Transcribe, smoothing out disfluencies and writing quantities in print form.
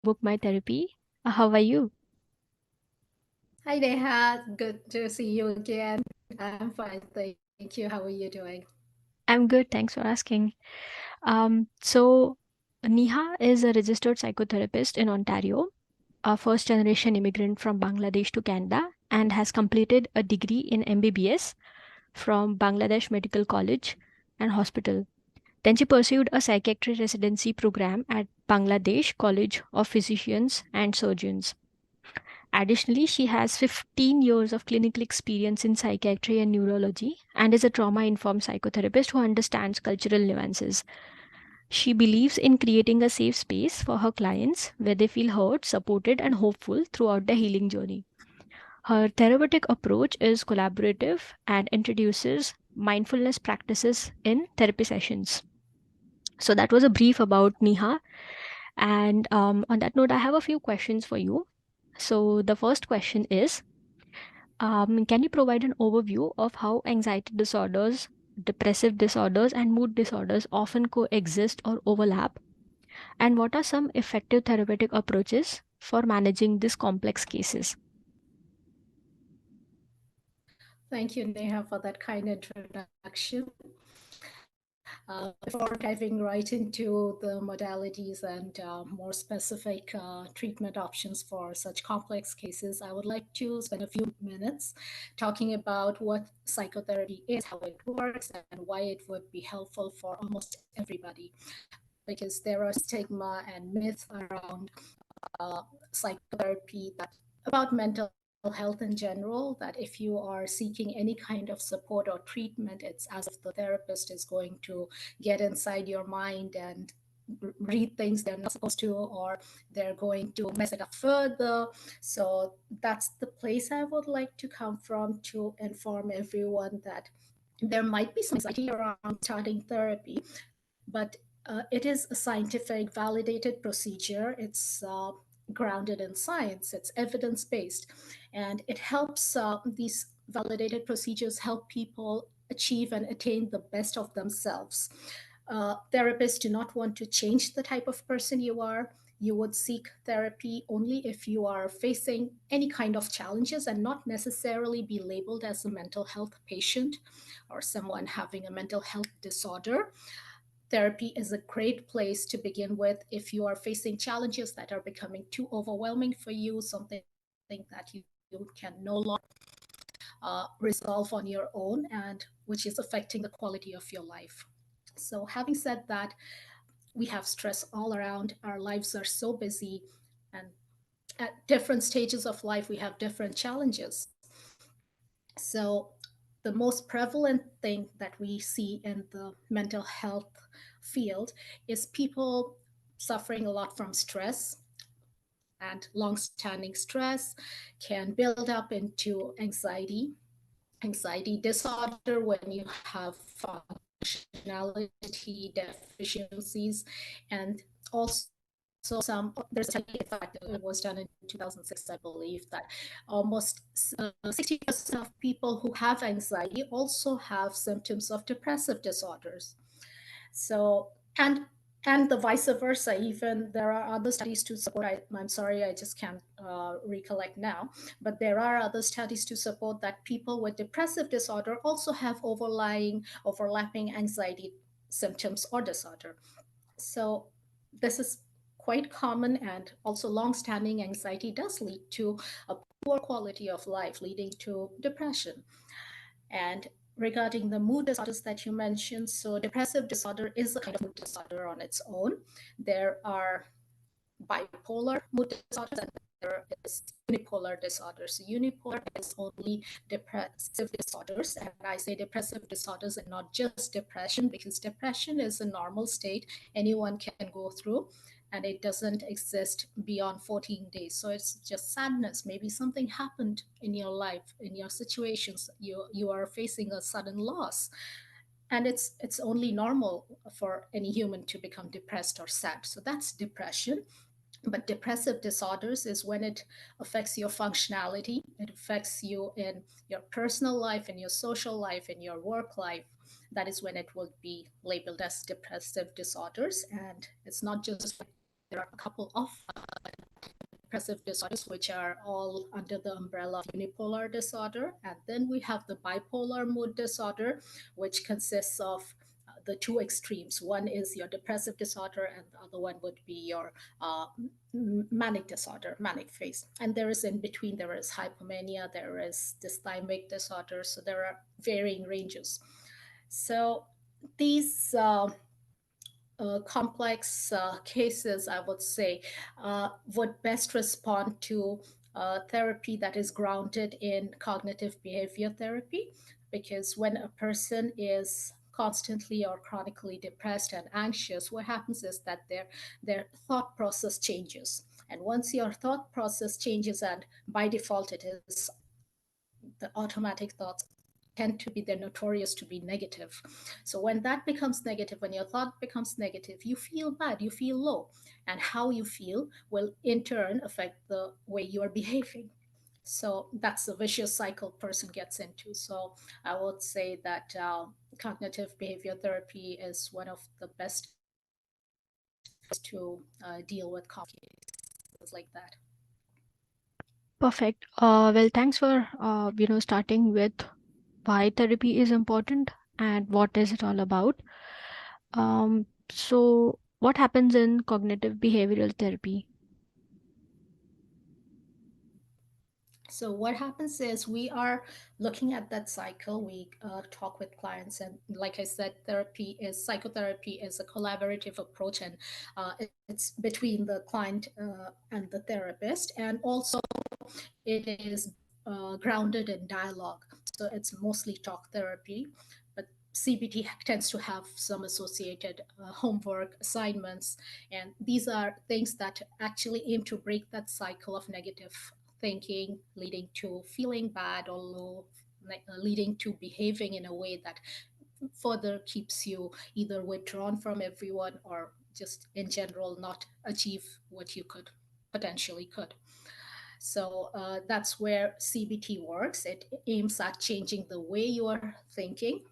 Book My Therapy. How are you? Hi Neha, good to see you again. I'm fine, thank you. How are you doing? I'm good, thanks for asking. So, Neha is a registered psychotherapist in Ontario, a first generation immigrant from Bangladesh to Canada, and has completed a degree in MBBS from Bangladesh Medical College and Hospital. Then she pursued a psychiatry residency program at Bangladesh College of Physicians and Surgeons. Additionally, she has 15 years of clinical experience in psychiatry and neurology and is a trauma informed psychotherapist who understands cultural nuances. She believes in creating a safe space for her clients where they feel heard, supported, and hopeful throughout their healing journey. Her therapeutic approach is collaborative and introduces mindfulness practices in therapy sessions. So, that was a brief about Neha. And on that note, I have a few questions for you. So, the first question is, can you provide an overview of how anxiety disorders, depressive disorders, and mood disorders often coexist or overlap? And what are some effective therapeutic approaches for managing these complex cases? Thank you, Neha, for that kind introduction. Before diving right into the modalities and more specific treatment options for such complex cases, I would like to spend a few minutes talking about what psychotherapy is, how it works, and why it would be helpful for almost everybody. Because there are stigma and myth around psychotherapy that about mental health in general, that if you are seeking any kind of support or treatment, it's as if the therapist is going to get inside your mind and read things they're not supposed to, or they're going to mess it up further. So that's the place I would like to come from to inform everyone that there might be some anxiety around starting therapy, but it is a scientific validated procedure. It's grounded in science, it's evidence based, and it helps these validated procedures help people achieve and attain the best of themselves. Therapists do not want to change the type of person you are. You would seek therapy only if you are facing any kind of challenges and not necessarily be labeled as a mental health patient or someone having a mental health disorder. Therapy is a great place to begin with if you are facing challenges that are becoming too overwhelming for you, something that you can no longer resolve on your own, and which is affecting the quality of your life. So, having said that, we have stress all around. Our lives are so busy, and at different stages of life, we have different challenges. So, the most prevalent thing that we see in the mental health field is people suffering a lot from stress, and long-standing stress can build up into anxiety disorder when you have functionality deficiencies, and also some there's a study, in fact it was done in 2006, I believe, that almost 60% of people who have anxiety also have symptoms of depressive disorders. So, and and the vice versa, even there are other studies to support. I'm sorry, I just can't recollect now, but there are other studies to support that people with depressive disorder also have overlapping anxiety symptoms or disorder. So this is quite common, and also long-standing anxiety does lead to a poor quality of life, leading to depression. And regarding the mood disorders that you mentioned, so depressive disorder is a kind of mood disorder on its own. There are bipolar mood disorders and there is unipolar disorders. So unipolar is only depressive disorders, and I say depressive disorders and not just depression, because depression is a normal state anyone can go through, and it doesn't exist beyond 14 days. So it's just sadness. Maybe something happened in your life, in your situations. You are facing a sudden loss, and it's only normal for any human to become depressed or sad. So that's depression. But depressive disorders is when it affects your functionality, it affects you in your personal life, in your social life, in your work life. That is when it will be labeled as depressive disorders. And it's not just there are a couple of depressive disorders, which are all under the umbrella of unipolar disorder. And then we have the bipolar mood disorder, which consists of the two extremes. One is your depressive disorder, and the other one would be your uh, manic disorder, manic phase. And there is in between, there is hypomania, there is dysthymic disorder. So there are varying ranges. So these complex cases, I would say, would best respond to therapy that is grounded in cognitive behavior therapy. Because when a person is constantly or chronically depressed and anxious, what happens is that their thought process changes. And once your thought process changes, and by default it is the automatic thoughts tend to be, they're notorious to be negative. So when that becomes negative, when your thought becomes negative, you feel bad, you feel low. And how you feel will in turn affect the way you are behaving. So that's the vicious cycle person gets into. So I would say that cognitive behavior therapy is one of the best ways to deal with cases like that. Perfect. Well, thanks for starting with why therapy is important and what is it all about. So what happens in cognitive behavioral therapy? So what happens is we are looking at that cycle. We talk with clients, and like I said, psychotherapy is a collaborative approach, and it's between the client and the therapist, and also it is grounded in dialogue. So it's mostly talk therapy, but CBT tends to have some associated homework assignments, and these are things that actually aim to break that cycle of negative thinking, leading to feeling bad or low, leading to behaving in a way that further keeps you either withdrawn from everyone or just in general not achieve what you could. So that's where CBT works. It aims at changing the way you are thinking